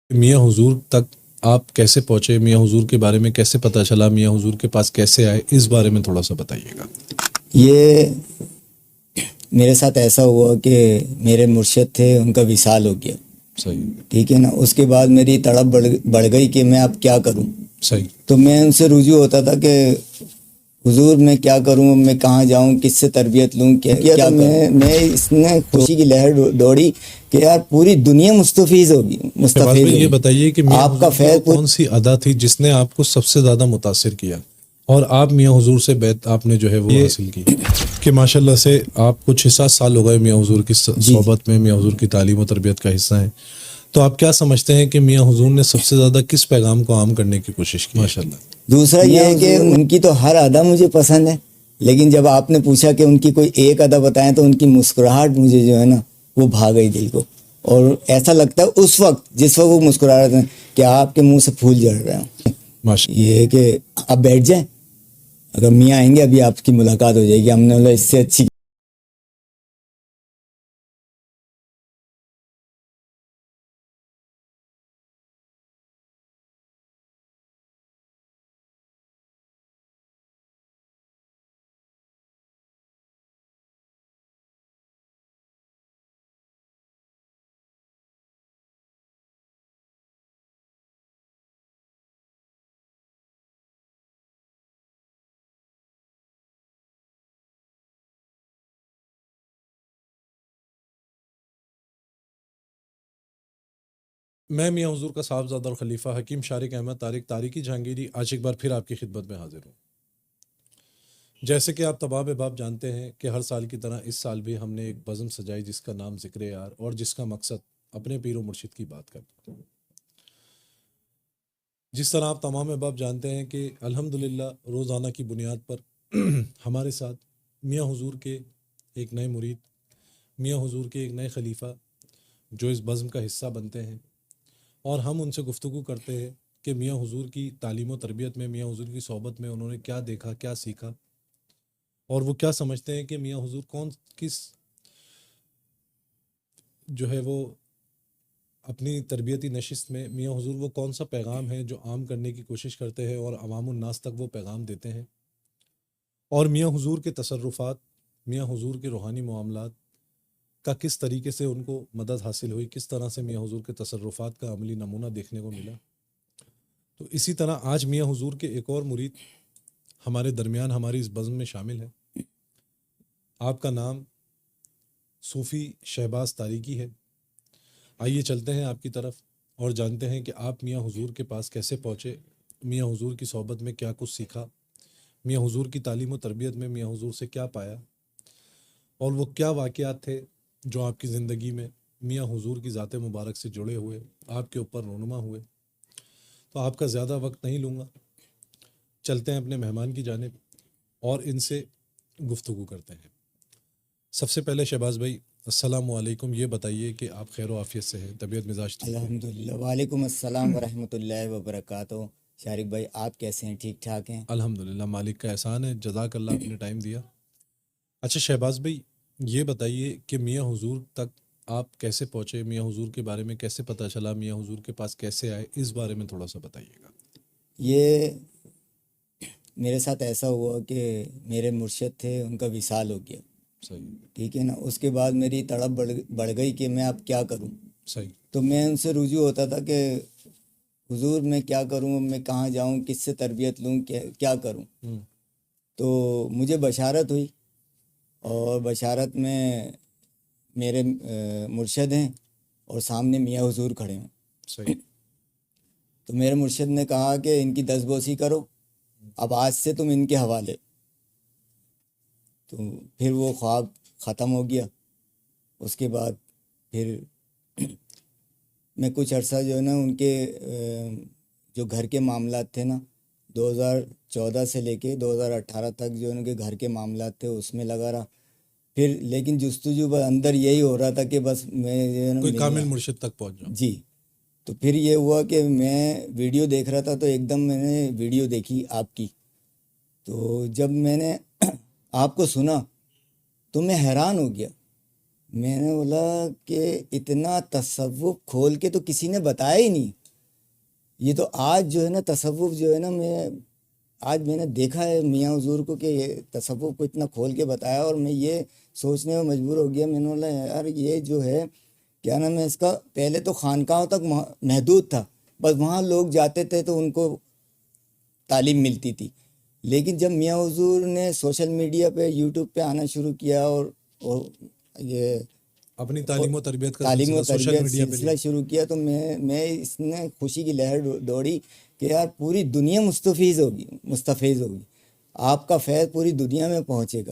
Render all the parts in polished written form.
میاں حضور تک آپ کیسے پہنچے، میاں حضور کے بارے میں کیسے پتہ چلا، میاں حضور کے پاس کیسے آئے، اس بارے میں تھوڑا سا بتائیے گا۔ یہ میرے ساتھ ایسا ہوا کہ میرے مرشد تھے، ان کا وصال ہو گیا، صحیح ٹھیک ہے نا۔ اس کے بعد میری تڑپ بڑھ گئی کہ میں اب کیا کروں۔ صحیح۔ تو میں ان سے رجوع ہوتا تھا کہ حضور میں کیا کروں، میں کہاں جاؤں، کس سے تربیت لوں، کیا میں اس نے خوشی کی لہر دوڑی کہ یار پوری دنیا مستفیض ہوگی، مستفیض ہوگی۔ یہ بتائیے کہ میاں آپ کا حضور کی فیض کون سی ادا تھی جس نے آپ کو سب سے زیادہ متاثر کیا اور آپ میاں حضور سے بیعت آپ نے جو ہے وہ حاصل کی کہ ماشاءاللہ سے آپ کچھ 7 سال ہو گئے میاں حضور کی صحبت میں، میاں حضور کی تعلیم و تربیت کا حصہ ہیں، تو آپ کیا سمجھتے ہیں کہ میاں حضور نے سب سے زیادہ کس پیغام کو عام کرنے کی کوشش کی؟ ماشاءاللہ۔ دوسرا یہ ہے کہ ان کی تو ہر ادا مجھے پسند ہے، لیکن جب آپ نے پوچھا کہ ان کی کوئی ایک ادا بتائیں تو ان کی مسکراہٹ مجھے جو ہے نا وہ بھا گئی دل کو، اور ایسا لگتا ہے اس وقت جس وقت وہ مسکرا رہے تھے کہ آپ کے منہ سے پھول جھڑ رہے ہیں۔ یہ ہے کہ آپ بیٹھ جائیں، اگر میاں آئیں گے ابھی آپ کی ملاقات ہو جائے گی، ہم نے بولا اس سے اچھی میں میاں حضور کا صاحبزادہ اور خلیفہ حکیم شارق احمد طارق طارقی جہانگیری آج ایک بار پھر آپ کی خدمت میں حاضر ہوں۔ جیسے کہ آپ تمام احباب جانتے ہیں کہ ہر سال کی طرح اس سال بھی ہم نے ایک بزم سجائی جس کا نام ذکر یار اور جس کا مقصد اپنے پیر و مرشد کی بات کرنا۔ جس طرح آپ تمام احباب جانتے ہیں کہ الحمدللہ روزانہ کی بنیاد پر ہمارے ساتھ میاں حضور کے ایک نئے مرید، میاں حضور کے ایک نئے خلیفہ جو اس بزم کا حصہ بنتے ہیں، اور ہم ان سے گفتگو کرتے ہیں کہ میاں حضور کی تعلیم و تربیت میں، میاں حضور کی صحبت میں انہوں نے کیا دیکھا، کیا سیکھا، اور وہ کیا سمجھتے ہیں کہ میاں حضور کس جو ہے وہ اپنی تربیتی نشست میں میاں حضور وہ کون سا پیغام ہے جو عام کرنے کی کوشش کرتے ہیں اور عوام الناس تک وہ پیغام دیتے ہیں، اور میاں حضور کے تصرفات، میاں حضور کے روحانی معاملات کا کس طریقے سے ان کو مدد حاصل ہوئی، کس طرح سے میاں حضور کے تصرفات کا عملی نمونہ دیکھنے کو ملا۔ تو اسی طرح آج میاں حضور کے ایک اور مرید ہمارے درمیان ہماری اس بزم میں شامل ہے۔ آپ کا نام صوفی شہباز طارقی ہے۔ آئیے چلتے ہیں آپ کی طرف اور جانتے ہیں کہ آپ میاں حضور کے پاس کیسے پہنچے، میاں حضور کی صحبت میں کیا کچھ سیکھا، میاں حضور کی تعلیم و تربیت میں میاں حضور سے کیا پایا، اور وہ کیا واقعات تھے جو آپ کی زندگی میں میاں حضور کی ذات مبارک سے جڑے ہوئے، آپ کے اوپر رونما ہوئے۔ تو آپ کا زیادہ وقت نہیں لوں گا، چلتے ہیں اپنے مہمان کی جانب اور ان سے گفتگو کرتے ہیں۔ سب سے پہلے شہباز بھائی السلام علیکم، یہ بتائیے کہ آپ خیر و عافیت سے ہیں، طبیعت مزاج ٹھیک ہے؟ الحمدللہ۔ وعلیکم السلام ورحمۃ اللہ وبرکاتہ۔ شارق بھائی آپ کیسے ہیں؟ ٹھیک ٹھاک ہیں؟ الحمدللہ، مالک کا احسان ہے، جزاک اللہ آپ نے ٹائم دیا۔ اچھا شہباز بھائی یہ بتائیے کہ میاں حضور تک آپ کیسے پہنچے، میاں حضور کے بارے میں کیسے پتہ چلا، میاں حضور کے پاس کیسے آئے، اس بارے میں تھوڑا سا بتائیے گا۔ یہ میرے ساتھ ایسا ہوا کہ میرے مرشد تھے، ان کا وصال ہو گیا، صحیح، ٹھیک ہے نا۔ اس کے بعد میری تڑپ بڑھ گئی کہ میں اب کیا کروں۔ صحیح۔ تو میں ان سے رجوع ہوتا تھا کہ حضور میں کیا کروں، میں کہاں جاؤں، کس سے تربیت لوں، کیا کروں۔ تو مجھے بشارت ہوئی، اور بشارت میں میرے مرشد ہیں اور سامنے میاں حضور کھڑے ہیں۔ صحیح۔ تو میرے مرشد نے کہا کہ ان کی دستبوسی کرو، اب آج سے تم ان کے حوالے۔ تو پھر وہ خواب ختم ہو گیا۔ اس کے بعد پھر میں کچھ عرصہ جو ہے نا ان کے جو گھر کے معاملات تھے نا، 2014 سے لے کے 2018 تک جو ان کے گھر کے معاملات تھے اس میں لگا رہا۔ پھر لیکن جستجو اندر یہی ہو رہا تھا کہ بس میں جو ہے نا کوئی کامل مرشد تک پہنچ جاؤں۔ جی۔ تو پھر یہ ہوا کہ میں ویڈیو دیکھ رہا تھا، تو ایک دم میں نے ویڈیو دیکھی آپ کی۔ تو جب میں نے آپ کو سنا تو میں حیران ہو گیا میں نے بولا کہ اتنا تصوف کھول کے تو کسی نے بتایا ہی نہیں. یہ تو آج جو ہے نا تصوف جو ہے نا آج میں نے دیکھا ہے میاں حضور کو کہ یہ تصوف کو اتنا کھول کے بتایا, اور میں یہ سوچنے میں مجبور ہو گیا. میں نے بولا یار یہ جو ہے کیا نام ہے اس کا, پہلے تو خانقاہوں تک محدود تھا, بس وہاں لوگ جاتے تھے تو ان کو تعلیم ملتی تھی. لیکن جب میاں حضور نے سوشل میڈیا پہ یوٹیوب پہ آنا شروع کیا اور یہ اپنی تعلیم و تربیت کا تعلیم و سلسلہ سوشل تربیت میڈیا پہ سلسلہ لیا. شروع کیا, تو میں اس نے خوشی کی لہر دوڑی کہ یار پوری دنیا مستفیض ہوگی, آپ کا فیض پوری دنیا میں پہنچے گا.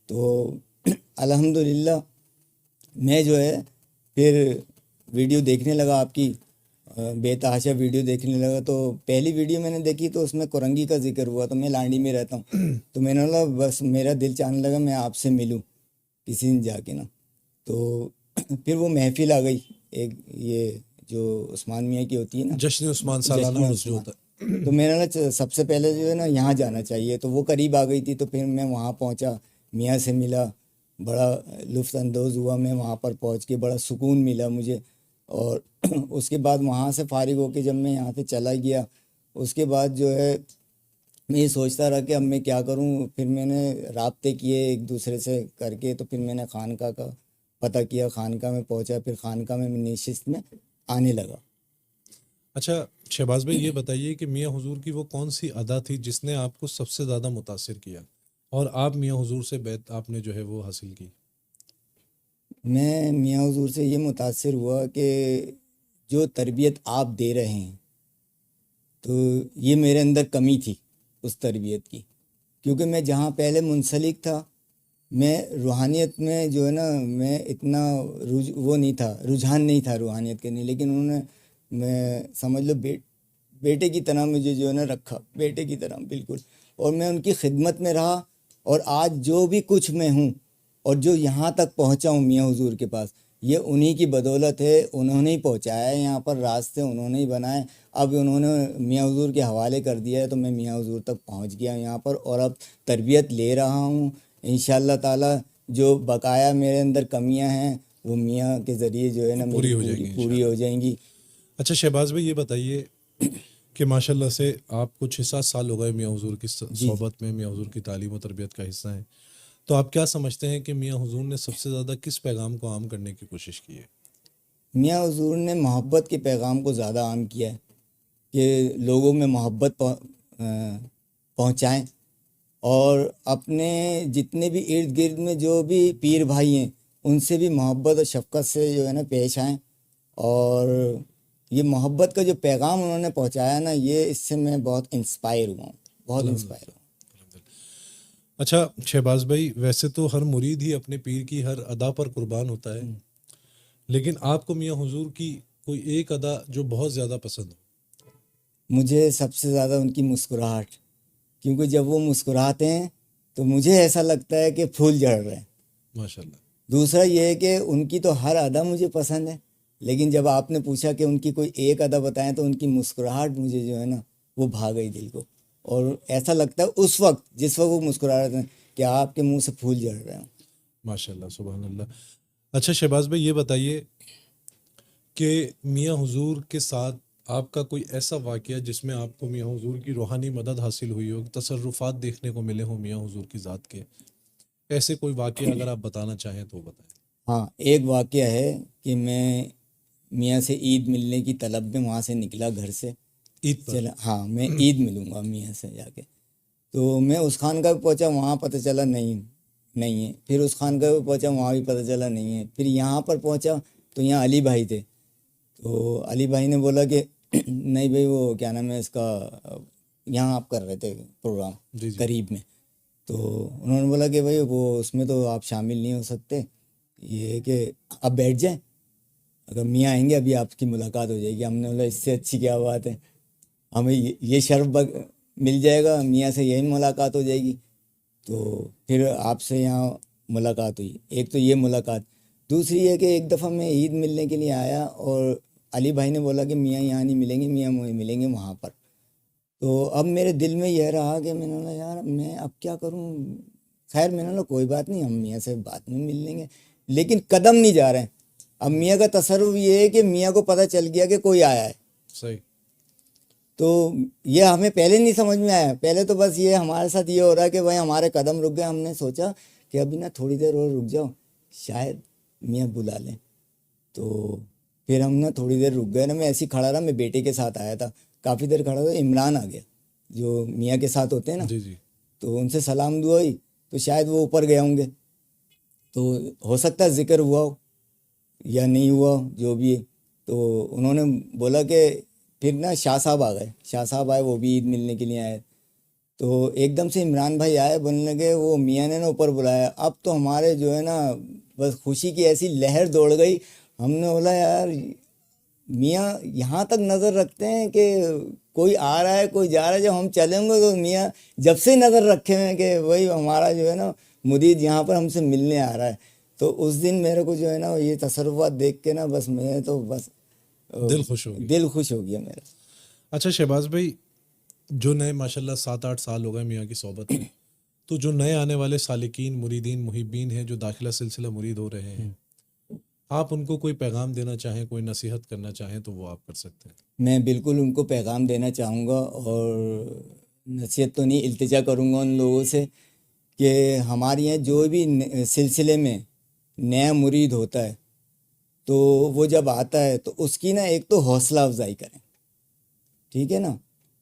تو الحمدللہ میں جو ہے پھر ویڈیو دیکھنے لگا, آپ کی بے تحاشا ویڈیو دیکھنے لگا. تو پہلی ویڈیو میں نے دیکھی تو اس میں کرنگی کا ذکر ہوا, تو میں لانڈی میں رہتا ہوں, تو میں نے بولا بس میرا دل چاہنے لگا میں آپ سے ملوں کسی دن جا کے نا. تو پھر وہ محفل آ گئی, ایک یہ جو عثمان میاں کی ہوتی ہے نا, جشن عثمان سالانہ جشن عرس جو عثمان. ہوتا ہے. تو میں نے سب سے پہلے جو ہے نا یہاں جانا چاہیے, تو وہ قریب آ گئی تھی. تو پھر میں وہاں پہنچا, میاں سے ملا, بڑا لطف اندوز ہوا. میں وہاں پر پہنچ کے بڑا سکون ملا مجھے. اور اس کے بعد وہاں سے فارغ ہو کے جب میں یہاں سے چلا گیا, اس کے بعد جو ہے میں یہ سوچتا رہا کہ اب میں کیا کروں. پھر میں نے رابطے کیے ایک دوسرے سے کر کے, تو پھر میں نے خانقاہ کا پتہ کیا, خانقاہ میں پہنچا, پھر خانقاہ میں نشست میں آنے لگا. اچھا شہباز بھائی یہ بتائیے کہ میاں حضور کی وہ کون سی ادا تھی جس نے آپ کو سب سے زیادہ متاثر کیا, اور آپ میاں حضور سے بیعت آپ نے جو ہے وہ حاصل کی؟ میں میاں حضور سے یہ متاثر ہوا کہ جو تربیت آپ دے رہے ہیں, تو یہ میرے اندر کمی تھی اس تربیت کی. کیونکہ میں جہاں پہلے منسلک تھا, میں روحانیت میں جو ہے نا میں اتنا وہ نہیں تھا, رجحان نہیں تھا روحانیت کے نہیں. لیکن انہوں نے میں سمجھ لو بیٹے کی طرح مجھے جو ہے نا رکھا, بیٹے کی طرح بالکل. اور میں ان کی خدمت میں رہا, اور آج جو بھی کچھ میں ہوں اور جو یہاں تک پہنچا ہوں میاں حضور کے پاس, یہ انہی کی بدولت ہے. انہوں نے ہی پہنچایا ہے یہاں پر, راستے انہوں نے ہی بنائے. اب انہوں نے میاں حضور کے حوالے کر دیا ہے, تو میں میاں حضور تک پہنچ گیا یہاں پر, اور اب تربیت لے رہا ہوں. انشاءاللہ تعالی جو بقایا میرے اندر کمیاں ہیں وہ میاں کے ذریعے جو ہے نا پوری میری ہو جائیں گی پوری انشاءاللہ. ہو جائیں گی. اچھا شہباز بھائی یہ بتائیے کہ ماشاءاللہ سے آپ کو 6-7 سال ہو گئے میاں حضور کی جی صحبت میں, میاں حضور کی تعلیم و تربیت کا حصہ ہیں, تو آپ کیا سمجھتے ہیں کہ میاں حضور نے سب سے زیادہ کس پیغام کو عام کرنے کی کوشش کی ہے؟ میاں حضور نے محبت کے پیغام کو زیادہ عام کیا ہے, کہ لوگوں میں محبت پہنچائیں, اور اپنے جتنے بھی ارد گرد میں جو بھی پیر بھائی ہیں ان سے بھی محبت اور شفقت سے جو ہے نا پیش آئیں. اور یہ محبت کا جو پیغام انہوں نے پہنچایا نا, یہ اس سے میں بہت انسپائر ہوا ہوں, بہت انسپائر ہوں. اچھا شہباز بھائی ویسے تو ہر مرید ہی اپنے پیر کی ہر ادا پر قربان ہوتا ہے, لیکن آپ کو میاں حضور کی کوئی ایک ادا جو بہت زیادہ پسند ہو؟ مجھے سب سے زیادہ ان کی مسکراہٹ, کیونکہ جب وہ مسکراتے ہیں تو مجھے ایسا لگتا ہے کہ پھول جھڑ رہے ہیں. ماشاءاللہ. دوسرا یہ ہے کہ ان کی تو ہر ادا مجھے پسند ہے, لیکن جب آپ نے پوچھا کہ ان کی کوئی ایک ادا بتائیں, تو ان کی مسکراہٹ مجھے جو ہے نا وہ بھا گئی دل کو. اور ایسا لگتا ہے اس وقت جس وقت وہ مسکرا رہے ہیں کہ آپ کے منہ سے پھول جھڑ رہے ہوں. ماشاءاللہ سبحان اللہ. اچھا شہباز بھائی یہ بتائیے کہ میاں حضور کے ساتھ آپ کا کوئی ایسا واقعہ جس میں آپ کو میاں حضور کی روحانی مدد حاصل ہوئی ہو, تصرفات دیکھنے کو ملے ہوں میاں حضور کی ذات کے, ایسے کوئی واقعہ اگر آپ بتانا چاہیں تو بتائیں. ہاں ایک واقعہ ہے کہ میں میاں سے عید ملنے کی طلب میں وہاں سے نکلا گھر سے. عید پر؟ چلا ہاں میں عید ملوں گا میاں سے جا کے. تو میں اس خانقاہ پہ پہنچا, وہاں پتہ چلا نہیں ہے. پھر اس خانقاہ پہ پہنچا, وہاں بھی پتہ چلا نہیں ہے. پھر یہاں پر پہنچا تو یہاں علی بھائی تھے. تو علی بھائی نے بولا کہ نہیں بھائی وہ کیا نام ہے اس کا, یہاں آپ کر رہے تھے پروگرام جی جی. قریب میں. تو انہوں نے بولا کہ بھائی وہ اس میں تو آپ شامل نہیں ہو سکتے, یہ ہے کہ اب بیٹھ جائیں, اگر میاں آئیں گے ابھی آپ کی ملاقات ہو جائے گی. ہم نے بولا اس سے اچھی کیا بات ہے, ہمیں یہ شرف مل جائے گا, میاں سے یہی ملاقات ہو جائے گی. تو پھر آپ سے یہاں ملاقات ہوئی. ایک تو یہ ملاقات, دوسری یہ کہ ایک دفعہ میں عید ملنے کے لیے آیا اور علی بھائی نے بولا کہ میاں یہاں نہیں ملیں گے, میاں ملیں گے وہاں پر. تو اب میرے دل میں یہ رہا کہ میں نے بولا یار میں اب کیا کروں. خیر میں نے بولا کوئی بات نہیں, ہم میاں سے بعد میں مل لیں گے. لیکن قدم نہیں جا رہے ہیں. اب میاں کا تصرف یہ ہے کہ میاں کو پتہ چل گیا کہ کوئی آیا ہے، صحیح. تو یہ ہمیں پہلے نہیں سمجھ میں آیا. پہلے تو بس یہ ہمارے ساتھ یہ ہو رہا ہے کہ بھائی ہمارے قدم رک گئے. ہم نے سوچا کہ ابھی نا تھوڑی دیر اور رک جاؤ، شاید میاں بلا لیں. تو پھر ہم نا تھوڑی دیر رک گئے نا. میں ایسے ہی کھڑا رہا، میں بیٹے کے ساتھ آیا تھا، کافی دیر کھڑا تھا. عمران آ گیا جو میاں کے ساتھ ہوتے ہیں نا، جی جی. تو ان سے سلام دعا ہوئی. تو شاید وہ اوپر گئے ہوں گے، تو ہو سکتا ہے ذکر ہوا ہو یا نہیں ہوا ہو، جو بھی ہے. تو انہوں نے بولا کہ پھر نا شاہ صاحب آ گئے. شاہ صاحب آئے، وہ بھی عید ملنے کے لیے آئے. تو ایک دم سے عمران بھائی آئے، بولنے لگے وہ میاں نے نا اوپر بلایا. اب تو ہمارے جو ہے نا بس خوشی کی ایسی لہر دوڑ گئی. ہم نے بولا یار میاں یہاں تک نظر رکھتے ہیں کہ کوئی آ رہا ہے کوئی جا رہا ہے. جب ہم چلیں گے تو میاں جب سے نظر رکھے ہوئے ہیں کہ وہی ہمارا جو ہے نا مرید یہاں پر ہم سے ملنے آ رہا ہے. تو اس دن میرے کو جو ہے نا یہ تصرفات دیکھ کے نا بس میں تو بس دل خوش ہوگی. دل خوش ہو گیا میرا. اچھا شہباز بھائی، جو نئے ماشاءاللہ 7-8 سال ہو گئے میاں کی صحبت میں، تو جو نئے آنے والے سالکین، مریدین، محبین ہیں جو داخلہ سلسلہ مرید ہو رہے ہیں، آپ ان کو کوئی پیغام دینا چاہیں، کوئی نصیحت کرنا چاہیں تو وہ آپ کر سکتے ہیں. میں بالکل ان کو پیغام دینا چاہوں گا، اور نصیحت تو نہیں، التجا کروں گا ان لوگوں سے کہ ہمارے یہاں جو بھی سلسلے میں نیا مرید ہوتا ہے تو وہ جب آتا ہے تو اس کی نا ایک تو حوصلہ افزائی کریں، ٹھیک ہے نا.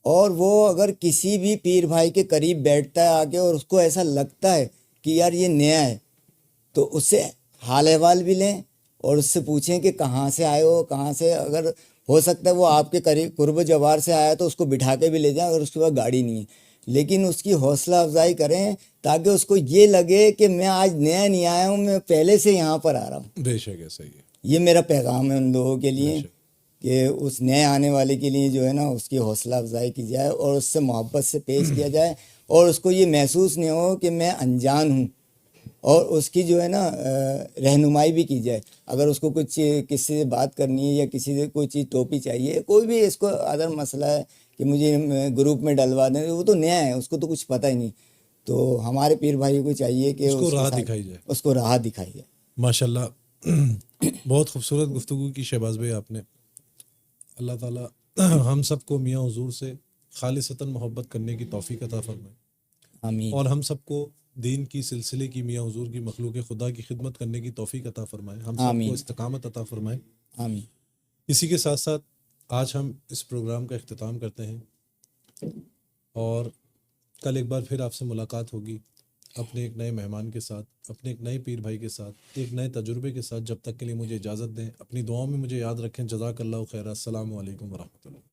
اور وہ اگر کسی بھی پیر بھائی کے قریب بیٹھتا ہے آ کے اور اس کو ایسا لگتا ہے کہ یار یہ نیا ہے، تو اس سے حال احوال بھی لیں اور اس سے پوچھیں کہ کہاں سے آئے ہو، کہاں سے. اگر ہو سکتا ہے وہ آپ کے قریب قرب جوار سے آیا تو اس کو بٹھا کے بھی لے جائیں اگر اس کے پاس گاڑی نہیں ہے. لیکن اس کی حوصلہ افزائی کریں تاکہ اس کو یہ لگے کہ میں آج نیا نہیں آیا ہوں، میں پہلے سے یہاں پر آ رہا ہوں. بے شک ہے. صحیح ہے. یہ میرا پیغام ہے ان لوگوں کے بے لیے شک. کہ اس نئے آنے والے کے لیے جو ہے نا اس کی حوصلہ افزائی کی جائے اور اس سے محبت سے پیش کیا جائے، اور اس کو یہ محسوس نہیں ہو کہ میں انجان ہوں، اور اس کی جو ہے نا رہنمائی بھی کی جائے. اگر اس کو کچھ کسی سے بات کرنی ہے یا کسی سے کوئی چیز ٹوپی چاہیے، کوئی بھی اس کو ادر مسئلہ ہے کہ مجھے گروپ میں ڈلوا دیں، وہ تو نیا ہے، اس کو تو کچھ پتہ ہی نہیں. تو ہمارے پیر بھائیوں کو چاہیے کہ اس کو کے راہ ساتھ دکھائی جائے. اس کو راہ دکھائی جائے. ماشاءاللہ بہت خوبصورت گفتگو کی شہباز بھائی آپ نے. اللہ تعالیٰ ہم سب کو میاں حضور سے خالصتاً محبت کرنے کی توفیق عطا فرمائے، آمین. اور ہم سب کو دین کی سلسلے کی، میاں حضور کی، مخلوق خدا کی خدمت کرنے کی توفیق عطا فرمائے. ہم سب کو آمین. استقامت عطا فرمائے. آمین. اسی کے ساتھ ساتھ آج ہم اس پروگرام کا اختتام کرتے ہیں، اور کل ایک بار پھر آپ سے ملاقات ہوگی اپنے ایک نئے مہمان کے ساتھ، اپنے ایک نئے پیر بھائی کے ساتھ، ایک نئے تجربے کے ساتھ. جب تک کے لیے مجھے اجازت دیں. اپنی دعاؤں میں مجھے یاد رکھیں. جزاک اللہ خیر. السلام علیکم ورحمۃ اللہ.